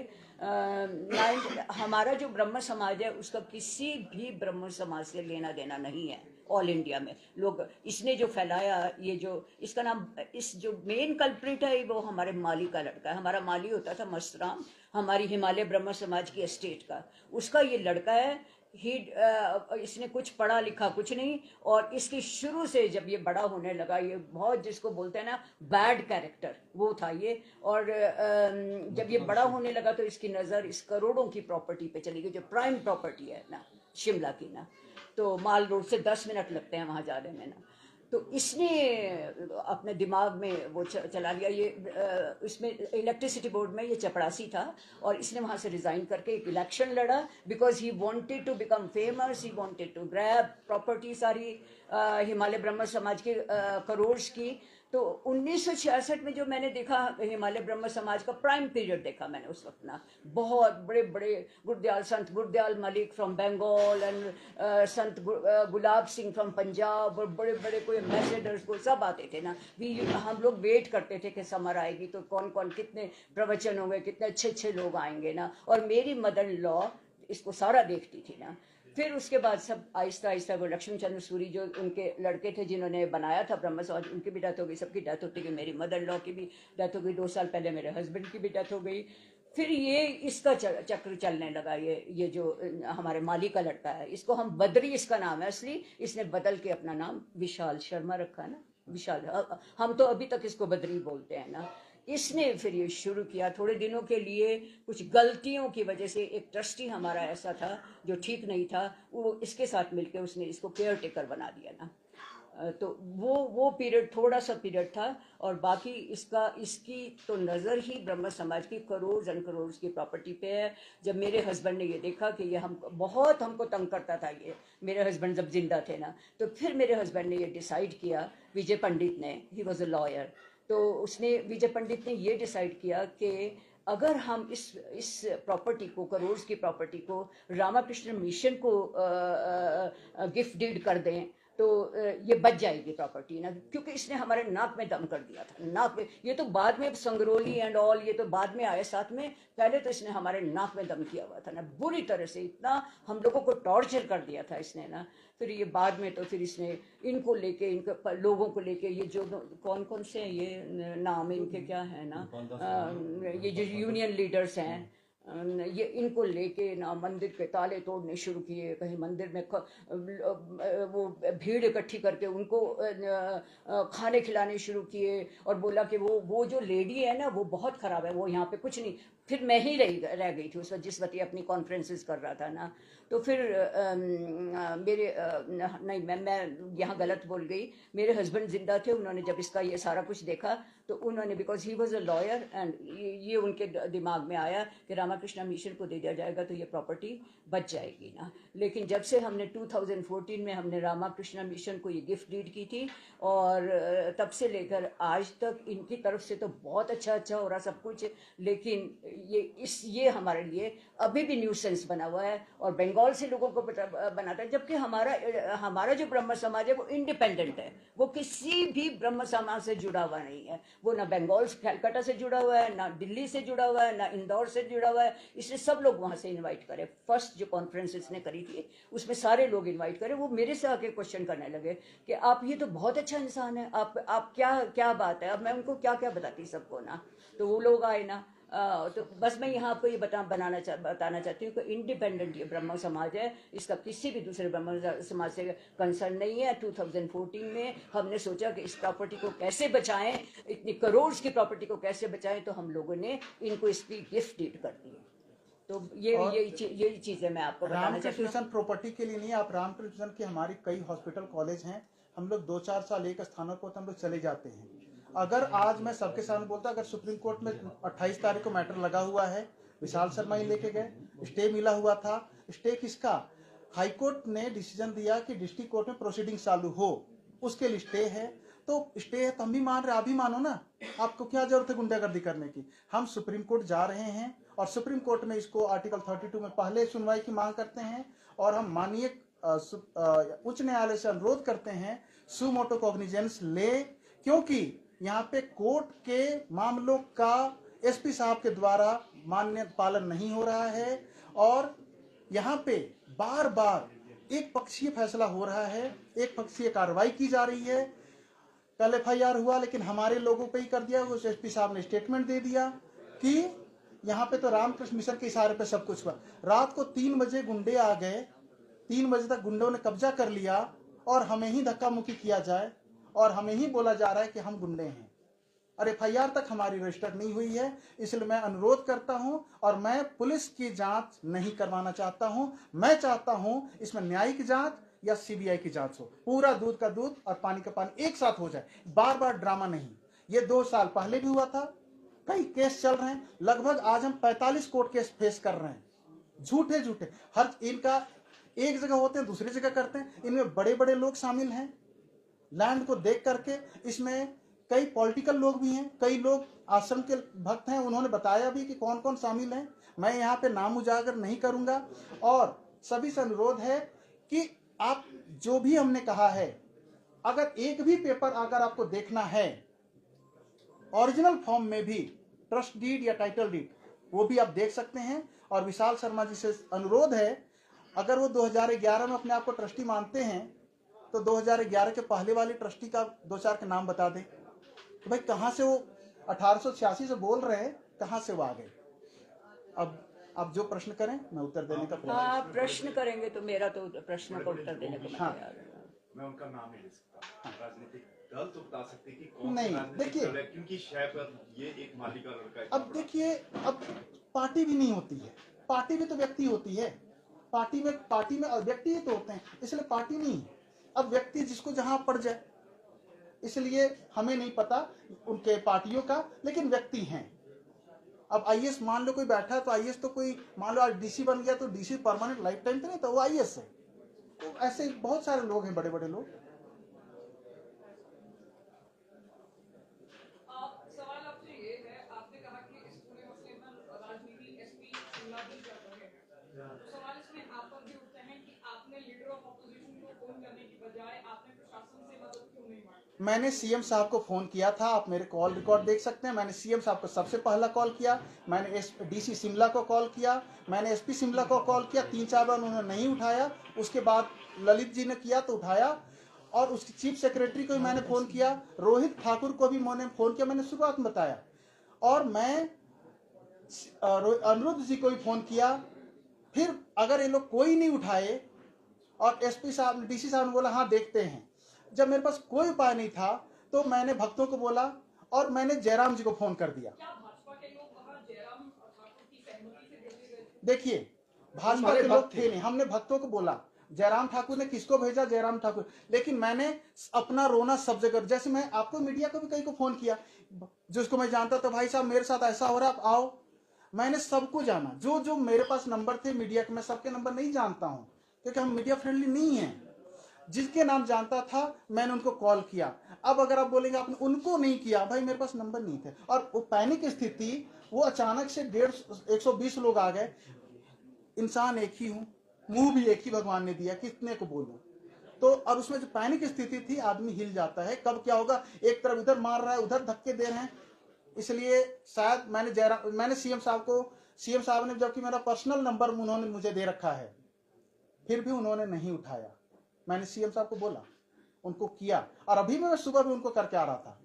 हमारा जो ब्रह्म समाज है उसका किसी भी ब्रह्म समाज से लेना देना नहीं है। ऑल इंडिया में लोग, इसने जो फैलाया, ये जो इसका नाम, इस जो मेन कल्प्रिट है वो हमारे माली का लड़का है। हमारा माली होता था मस्तराम, हमारी हिमालय ब्रह्म समाज की एस्टेट का, उसका ये लड़का है। इसने कुछ पढ़ा लिखा कुछ नहीं, और इसकी शुरू से जब ये बड़ा होने लगा, ये बहुत, जिसको बोलते हैं ना बैड कैरेक्टर, वो था ये। और जब ये बड़ा होने लगा तो इसकी नज़र इस करोड़ों की प्रॉपर्टी पे चली गई, जो प्राइम प्रॉपर्टी है ना शिमला की ना। तो माल रोड से 10 मिनट लगते हैं वहाँ जाने में ना। तो इसने अपने दिमाग में वो चला लिया। ये इसमें इलेक्ट्रिसिटी बोर्ड में ये चपरासी था और इसने वहाँ से रिज़ाइन करके एक इलेक्शन लड़ा because he wanted to become famous, he wanted to grab property सारी हिमालय ब्रह्म समाज के करोड़्स की। तो 1966 में जो मैंने देखा हिमालय ब्रह्म समाज का प्राइम पीरियड देखा मैंने उस वक्त ना, बहुत बड़े बड़े संत Gurdayal Malik from Bengal and Sant Gulab Singh from Punjab और बड़े बड़े कोई एम्बेसडर्स को सब आते थे ना। हम लोग वेट करते थे कि समर आएगी तो कौन कौन कितने प्रवचन होंगे, कितने अच्छे अच्छे लोग आएंगे ना। और मेरी मदर इन लॉ इसको सारा देखती थी ना। फिर उसके बाद सब आहिस्ता आहिस्ता वो लक्ष्मी चंद्र सूरी जो उनके लड़के थे जिन्होंने बनाया था ब्रह्म समाज, उनकी भी डेथ हो गई, सबकी डेथ होती गई। मेरी मदर लॉ की भी डेथ हो गई, 2 साल पहले मेरे हस्बैंड की भी डेथ हो गई। फिर ये इसका चक्र चलने लगा। ये जो हमारे माली का लड़का है, इसको हम बद्री, इसका नाम है असली, इसने बदल के अपना नाम विशाल शर्मा रखा है ना, विशाल। हम तो अभी तक इसको बद्री बोलते हैं ना। इसने फिर ये शुरू किया थोड़े दिनों के लिए, कुछ गलतियों की वजह से। एक ट्रस्टी हमारा ऐसा था जो ठीक नहीं था, वो इसके साथ मिलके उसने इसको केयर टेकर बना दिया ना। तो वो पीरियड थोड़ा सा पीरियड था। और बाकी इसकी तो नज़र ही ब्रह्म समाज की करोड़ एंड करोड़ की प्रॉपर्टी पे है। जब मेरे हस्बैंड ने ये देखा कि ये हमको तंग करता था ये, मेरे हस्बैंड जब जिंदा थे ना, तो फिर मेरे हस्बैंड ने ये डिसाइड किया, विजय पंडित ने, ही वॉज अ लॉयर, तो उसने, विजय पंडित ने ये डिसाइड किया कि अगर हम इस प्रॉपर्टी को, करोड़ की प्रॉपर्टी को रामाकृष्ण मिशन को गिफ्ट डीड कर दें तो ये बच जाएगी प्रॉपर्टी ना। क्योंकि इसने हमारे नाक में दम कर दिया था, नाक में। ये तो बाद में संगरोली एंड ऑल ये तो बाद में आए साथ में, पहले तो इसने हमारे नाक में दम किया हुआ था ना, बुरी तरह से। इतना हम लोगों को टॉर्चर कर दिया था इसने ना। फिर ये बाद में तो फिर इसने इनको लेके, इनके लोगों को लेके, ये जो कौन कौन से हैं, ये नाम इनके क्या है ना, ये जो यूनियन लीडर्स हैं, ये इनको लेके ना मंदिर के ताले तोड़ने शुरू किए। कहीं मंदिर में वो भीड़ इकट्ठी करके उनको खाने खिलाने शुरू किए और बोला कि वो जो लेडी है ना वो बहुत ख़राब है, वो यहाँ पे कुछ नहीं। फिर मैं ही रह गई थी उस वक्त, जिस वक्त ये अपनी कॉन्फ्रेंसेस कर रहा था ना। तो फिर नहीं, मैं यहाँ गलत बोल गई। मेरे हस्बैंड जिंदा थे, उन्होंने जब इसका ये सारा कुछ देखा तो उन्होंने, because he was a lawyer and ये उनके दिमाग में आया कि रामाकृष्ण मिशन को दे दिया जाएगा तो ये प्रॉपर्टी बच जाएगी ना। लेकिन जब से हमने 2014 में हमने रामाकृष्ण मिशन को ये गिफ्ट डीड की थी, और तब से लेकर आज तक इनकी तरफ से तो बहुत अच्छा हो रहा सब कुछ। लेकिन ये हमारे लिए अभी भी न्यूसेंस बना हुआ है और बंगाल से लोगों को बनाता है। जबकि हमारा जो ब्रह्म समाज है वो इंडिपेंडेंट है, वो किसी भी ब्रह्म समाज से जुड़ा हुआ नहीं है। वो ना बंगाल कलकत्ता से जुड़ा हुआ है, ना दिल्ली से जुड़ा हुआ है, ना इंदौर से जुड़ा हुआ है। इसलिए सब लोग वहाँ से इनवाइट करे। फर्स्ट जो कॉन्फ्रेंस इसने करी थी उसमें सारे लोग इनवाइट करे। वो मेरे से आके क्वेश्चन करने लगे कि आप ये तो बहुत अच्छा इंसान है, आप क्या बात है। अब मैं उनको क्या बताती सबको ना। तो वो लोग आए ना। तो बस मैं यहाँ आपको ये बताना चाहती हूँ कि इंडिपेंडेंट ये ब्रह्म समाज है, इसका किसी भी दूसरे ब्रह्म समाज से कंसर्न नहीं है। 2014 में हमने सोचा कि इस प्रॉपर्टी को कैसे बचाएं, इतनी करोड़ की प्रॉपर्टी को कैसे बचाएं, तो हम लोगों ने इनको इसकी गिफ्ट डीड कर दी। तो यही चीज़ें मैं आपको बताना चाहती हूँ। रामकृष्ण प्रॉपर्टी के लिए नहीं, आप रामकृष्ण की हमारी कई हॉस्पिटल कॉलेज हैं, हम लोग 2-4 साल एक स्थानों को तो हम लोग चले जाते हैं। अगर आज मैं सबके सामने बोलता, अगर सुप्रीम कोर्ट में 28 तारीख को मैटर लगा हुआ है, विशाल शर्मा ही लेके गए, स्टे मिला हुआ था। स्टे किसका? हाई कोर्ट ने डिसीजन दिया कि डिस्ट्रिक्ट कोर्ट में प्रोसीडिंग चालू हो, उसके लिए स्टे है। तो स्टे है तो हम भी मान रहे, आप भी मानो ना। आपको क्या जरूरत है गुंडागर्दी करने की? हम सुप्रीम कोर्ट जा रहे हैं और सुप्रीम कोर्ट में इसको आर्टिकल 32 में पहले सुनवाई की मांग करते हैं और हम माननीय उच्च न्यायालय से अनुरोध करते हैं सु मोटो कॉग्निजेंस ले, क्योंकि यहाँ पे कोर्ट के मामलों का एसपी साहब के द्वारा मान्य पालन नहीं हो रहा है और यहाँ पे बार बार एक पक्षीय फैसला हो रहा है, एक पक्षीय कार्रवाई की जा रही है। कल एफआईआर हुआ लेकिन हमारे लोगों पे ही कर दिया। उस एसपी साहब ने स्टेटमेंट दे दिया कि यहाँ पे तो रामकृष्ण मिशन के इशारे पे सब कुछ हुआ। रात को 3 बजे गुंडे आ गए, 3 बजे तक गुंडों ने कब्जा कर लिया और हमें ही धक्का मुक्की किया जाए और हमें ही बोला जा रहा है कि हम गुंडे हैं। और एफआईआर तक हमारी रजिस्टर नहीं हुई है। इसलिए मैं अनुरोध करता हूं और मैं पुलिस की जांच नहीं करवाना चाहता हूं। मैं चाहता हूं इसमें न्यायिक जांच, या सीबीआई की जांच हो, पूरा दूध का दूध और पानी का पानी एक साथ हो जाए, बार बार ड्रामा नहीं। ये 2 साल पहले भी हुआ था, कई केस चल रहे हैं, लगभग आज हम 45 कोर्ट केस फेस कर रहे हैं, झूठे झूठे। हर इनका एक जगह होते हैं, दूसरी जगह करते हैं। इनमें बड़े बड़े लोग शामिल हैं, लैंड को देख करके। इसमें कई पॉलिटिकल लोग भी हैं, कई लोग आश्रम के भक्त हैं, उन्होंने बताया भी कि कौन कौन शामिल हैं। मैं यहाँ पे नाम उजागर नहीं करूंगा। और सभी से अनुरोध है कि आप जो भी हमने कहा है, अगर एक भी पेपर अगर आपको देखना है ओरिजिनल फॉर्म में भी, ट्रस्ट डीड या टाइटल डीड, वो भी आप देख सकते हैं। और विशाल शर्मा जी से अनुरोध है, अगर वो 2011 में अपने आप को ट्रस्टी मानते हैं तो 2011 के पहले वाले ट्रस्टी का 2-4 के नाम बता दें कि भाई कहाँ से वो 1886 से बोल रहे हैं, कहाँ से वो आ गए। अब आप जो प्रश्न करें मैं उत्तर देने का प्रयास। आप प्रश्न करेंगे तो मेरा तो प्रश्न का उत्तर देने को मैं तैयार हूं। मैं उनका नाम नहीं ले सकता, राजनीतिक दल तो बता सकते कि कौन नहीं, सा राजनीतिक देखिए, दल है, क्योंकि शायद ये एक माली का लड़का है। अब देखिए, अब पार्टी भी नहीं होती है, पार्टी भी तो व्यक्ति होती है। पार्टी में व्यक्ति ही तो होते हैं, इसलिए पार्टी नहीं है। अब व्यक्ति जिसको जहां पड़ जाए, इसलिए हमें नहीं पता उनके पार्टियों का, लेकिन व्यक्ति हैं। अब आईएएस मान लो कोई बैठा है तो आईएएस तो कोई, मान लो आज डीसी बन गया तो डीसी परमानेंट लाइफ टाइम तो नहीं, तो वो आईएएस है। तो ऐसे बहुत सारे लोग हैं, बड़े बड़े लोग। सवाल आपसे ये है, आपने कहा कि इस पूरे मसले पर राजनीति एसपी शिमला भी कर रहे हैं, तो सवाल इसमें आप पर भी उठते हैं कि आपने लीडर ऑफ ऑपोजिशन को फोन करने की बजाय आपने प्रशासन से मदद क्यों नहीं मांगी? मैंने सीएम साहब को फोन किया था, आप मेरे कॉल रिकॉर्ड देख सकते हैं। मैंने सीएम साहब को सबसे पहला कॉल किया, मैंने डीसी शिमला को कॉल किया, मैंने एसपी शिमला को कॉल किया, 3-4 बार उन्होंने नहीं उठाया। उसके बाद ललित जी ने किया तो उठाया, और उसकी चीफ सेक्रेटरी को भी मैंने फोन किया, रोहित ठाकुर को भी मैंने फोन किया, मैंने शुरुआत में बताया। और मैं अनिरुद्ध जी को भी फोन किया। फिर अगर ये लोग कोई नहीं उठाए और एसपी साहब, डीसी साहब ने बोला हाँ देखते हैं, जब मेरे पास कोई उपाय नहीं था तो मैंने भक्तों को बोला और मैंने जयराम जी को फोन कर दिया। क्या भाजपा के लोग वहां जयराम ठाकुर की सहमति से भेजे गए थे? देखिए, भाजपा के लोग थे नहीं, हमने भक्तों को बोला। जयराम ठाकुर ने किसको भेजा? जयराम ठाकुर। लेकिन मैंने अपना रोना सब जगह, जैसे मैं आपको मीडिया को भी कई को फोन किया, जिसको मैं जानता था, भाई साहब मेरे साथ ऐसा हो रहा है, आप आओ। मैंने सबको जाना, जो जो मेरे पास नंबर थे मीडिया के, मैं सबके नंबर नहीं जानता हूं क्योंकि हम मीडिया फ्रेंडली नहीं है। जिसके नाम जानता था मैंने उनको कॉल किया। अब अगर आप बोलेंगे आपने उनको नहीं किया, भाई मेरे पास नंबर नहीं थे। और वो पैनिक स्थिति, वो अचानक से 120 लोग आ गए। इंसान एक ही हूं, मुंह भी एक ही भगवान ने दिया, कितने को बोलूं। तो और उसमें जो पैनिक स्थिति थी, आदमी हिल जाता है, कब क्या होगा, एक तरफ इधर मार रहा है, उधर धक्के दे रहे हैं। इसलिए शायद मैंने सीएम साहब ने, जबकि मेरा पर्सनल नंबर उन्होंने मुझे दे रखा है, फिर भी उन्होंने नहीं उठाया। मैंने सीएम साहब को बोला, उनको किया, और अभी मैं सुबह भी उनको करके आ रहा था।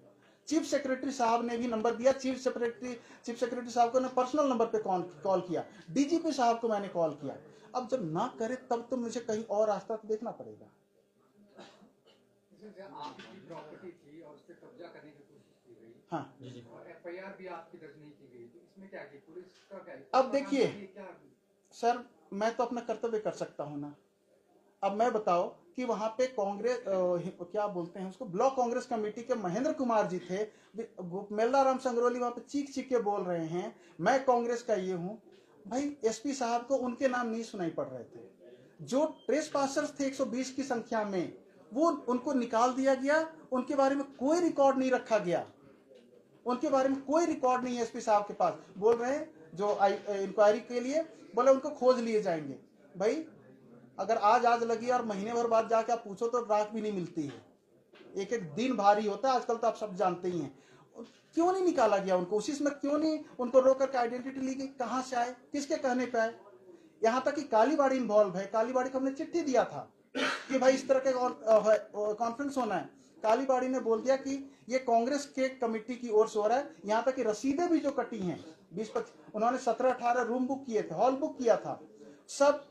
चीफ सेक्रेटरी साहब ने भी नंबर दिया, चीफ सेक्रेटरी साहब को पर्सनल नंबर पे कॉल किया, डीजीपी साहब को मैंने कॉल किया। अब जब ना करे तब तो मुझे कहीं और रास्ता तो देखना पड़ेगा। आपकी प्रॉपर्टी थी और उस पर कब्जा करने की कोशिश की गई, हाँ, और एफआईआर भी आपकी दर्ज नहीं की गई, तो इसमें क्या की पुलिस का क्या? अब देखिए क्या सर, मैं तो अपना कर्तव्य कर सकता हूं ना। अब मैं बताओ कि वहां पे कांग्रेस, क्या बोलते हैं उसको, ब्लॉक कांग्रेस कमेटी के महेंद्र कुमार जी थे, मेल्लाराम संगरोली वहां पे चीख चीख के बोल रहे हैं मैं कांग्रेस का ये हूं। भाई एसपी साहब को उनके नाम नहीं सुनाई पड़ रहे थे। जो ट्रेस पासर्स थे 120 की संख्या में, वो उनको निकाल दिया गया, उनके बारे में कोई रिकॉर्ड नहीं रखा गया, उनके बारे में कोई रिकॉर्ड नहीं है एसपी साहब के पास। बोल रहे हैं जो इंक्वायरी के लिए, बोले उनको खोज लिए जाएंगे। भाई अगर आज लगी और महीने भर बाद जाके आप पूछो तो राख भी नहीं मिलती है, एक एक दिन भारी होता है आजकल, तो आप सब जानते ही हैं। क्यों नहीं निकाला गया उनको, उसी में क्यों नहीं उनको रोक करके आइडेंटिटी ली गई, कहां से आए, किसके कहने पे आए। यहां तक कि कालीबाड़ी इन्वॉल्व है। कालीबाड़ी को हमने चिट्ठी दिया था कि भाई इस तरह के कॉन्फ्रेंस होना है। कालीबाड़ी ने बोल दिया कि ये कांग्रेस के कमेटी की ओर से हो रहा है। यहाँ तक कि रसीदें भी जो कटी हैं 20-25, उन्होंने 17-18 रूम बुक किए थे, हॉल बुक किया था, सब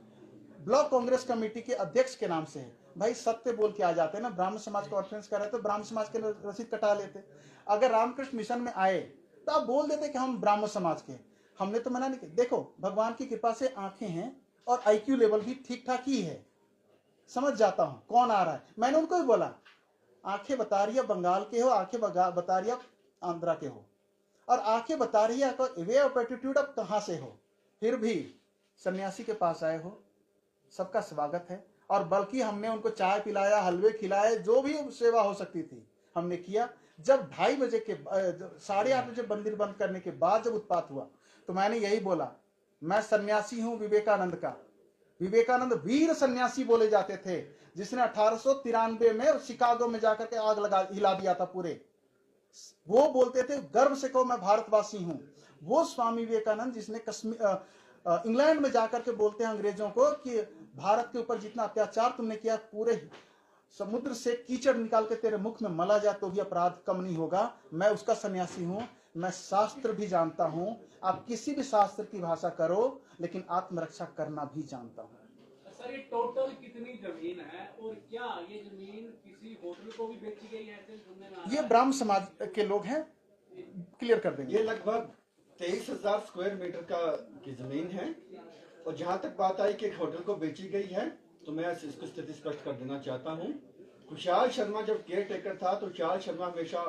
ब्लॉक कांग्रेस कमेटी के अध्यक्ष के नाम से है। भाई सत्य बोल के आ जाते हैं ना। ब्राह्मण समाज कॉन्फ्रेंस कर रहे तो ब्राह्मण समाज के रसीद कटा लेते। अगर रामकृष्ण मिशन में आए तो आप बोल देते कि हम ब्राह्मण समाज के, हमने तो मना नहीं किया। देखो भगवान की कृपा से आंखें हैं और आईक्यू लेवल भी ठीक ठाक ही है, समझ जाता हूं कौन आ रहा है। मैंने उनको भी बोला, आंखें बता रही है बंगाल के हो, आंखें बता रही है आंध्रा के हो, और आंखें बता रही है वे ऑफ एटीट्यूड अब कहां से हो, फिर भी सन्यासी के पास आए हो, सबका स्वागत है। और बल्कि हमने उनको चाय पिलाया, हलवे खिलाए, जो भी सेवा हो सकती थी हमने किया। जब 2:30 बजे के 8:30 बजे मंदिर बंद करने के बाद जब उत्पात हुआ तो मैंने यही बोला, मैं सन्यासी हूं विवेकानंद का। विवेकानंद वीर सन्यासी बोले जाते थे, जिसने 1893 में शिकागो में जाकर के आग लगा हिला दिया था पूरे। वो बोलते थे गर्व से कहो मैं भारतवासी हूं। वो स्वामी विवेकानंद जिसने इंग्लैंड में जाकर के बोलते हैं अंग्रेजों को कि भारत के ऊपर जितना अत्याचार तुमने किया, पूरे समुद्र से कीचड़ निकाल के तेरे मुख में मला जाए तो भी अपराध कम नहीं होगा। मैं उसका सन्यासी हूं। मैं शास्त्र भी जानता हूं, आप किसी भी शास्त्र की भाषा करो, लेकिन आत्मरक्षा करना भी जानता हूं। सर, ये टोटल कितनी जमीन है और क्या ये जमीन किसी होटल को भी बेची गई है ऐसे सुनने में आ रहा है? ये ब्राह्म समाज के लोग हैं, क्लियर कर देंगे। ये लगभग 23,000 स्क्वायर मीटर की जमीन है। और जहां तक बात आई कि एक होटल को बेची गई है, तो मैं इसको स्थिति स्पष्ट कर देना चाहता हूं। खुशहाल शर्मा जब केयर टेकर था तो खुशहाल शर्मा हमेशा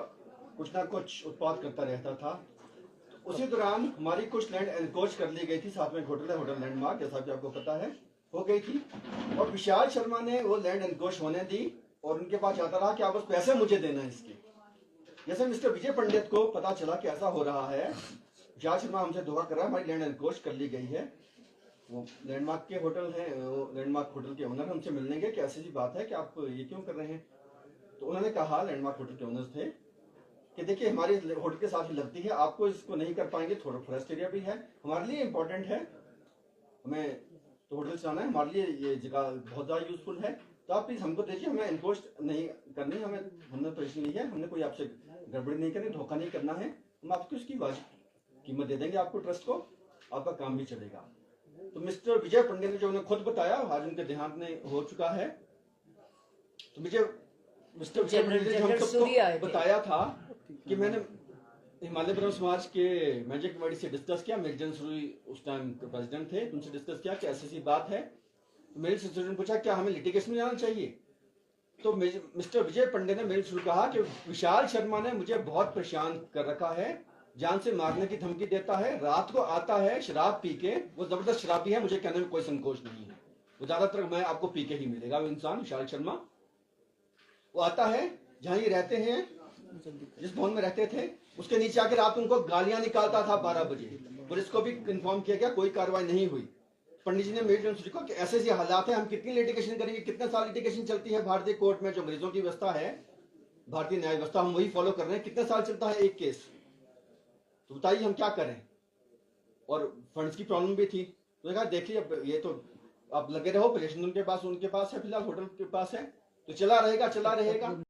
कुछ ना कुछ उत्पाद करता रहता था। उसी दौरान हमारी कुछ लैंड एनक्रोच कर ली गई थी, साथ में होटल है, होटल लैंडमार्क, जैसा कि आपको पता है, हो गई थी। और विशाल शर्मा ने वो लैंड एनक्रोच होने दी और उनके पास जाता रहा कि आप बस पैसे मुझे देना है इसके। जैसे मिस्टर विजय पंडित को पता चला कि ऐसा हो रहा है, विशाल शर्मा हमसे धोखा कर रहा है, हमारी लैंड एनक्रोच कर ली गई है। वो लैंडमार्क के होटल है, वो लैंडमार्क होटल के ओनर हमसे मिलने गए कि ऐसी सी बात है कि आप ये क्यों कर रहे हैं। तो उन्होंने कहा, लैंडमार्क होटल के ओनर्स थे, कि देखिए हमारी होटल के साथ ही लगती है, आपको इसको नहीं कर पाएंगे, थोड़ा फॉरेस्ट एरिया भी है, हमारे लिए इंपॉर्टेंट है, हमें तो होटल चलाना है, हमारे लिए ये जगह बहुत ज्यादा यूजफुल है, तो आप प्लीज हमको देखिए, हमें इन्क्रोच नहीं करनी, हमने परेशानी नहीं है, हमने कोई आपसे गड़बड़ी नहीं करनी, धोखा नहीं करना है, हम आपको इसकी वाजिब कीमत दे देंगे आपको, ट्रस्ट को, आपका काम भी चलेगा। तो मिस्टर विजय पंडित ने जो उन्हें खुद बताया, आज उनके देहांत ने हो चुका है, तो मिस्टर विजय पंडित ने हम सबको बताया था कि मैंने हिमालय ब्रह्म समाज के मैजिक कमेटी से डिस्कस किया, मेजर सुरी उस टाइम प्रेसिडेंट थे, उनसे डिस्कस किया कि ऐसी बात है। तो मेरे सिस्टर ने पूछा क्या हमें लिटिगेशन में जाना चाहिए, तो मिस्टर विजय पंडित ने मेरे से कहा कि विशाल शर्मा ने मुझे बहुत परेशान कर रखा है, जान से मारने की धमकी देता है, रात को आता है शराब पी के, वो जबरदस्त शराबी है, मुझे कहने में कोई संकोच नहीं है, वो ज्यादातर मैं आपको पी के ही मिलेगा वो इंसान विशाल शर्मा। वो आता है जहां ये रहते हैं, जिस भवन में रहते थे, उसके नीचे आके रात उनको गालियां निकालता था 12 बजे। पुलिस को भी इन्फॉर्म किया गया, कोई कार्रवाई नहीं हुई। पंडित जी ने मेरी जन को कि ऐसे हालात है, हम कितनी लिटिगेशन करेंगे, कितने साल लिटिगेशन चलती है भारतीय कोर्ट में, जो अंग्रेजों की व्यवस्था है, भारतीय न्याय व्यवस्था, हम वही फॉलो कर रहे हैं, कितने साल चलता है एक केस, तो बताइए हम क्या करें। और फंड्स की प्रॉब्लम भी थी, तो कहा देखिए अब ये तो आप लगे रहो, पोजीशन उनके पास है, फिलहाल होटल के पास है, तो चला रहेगा।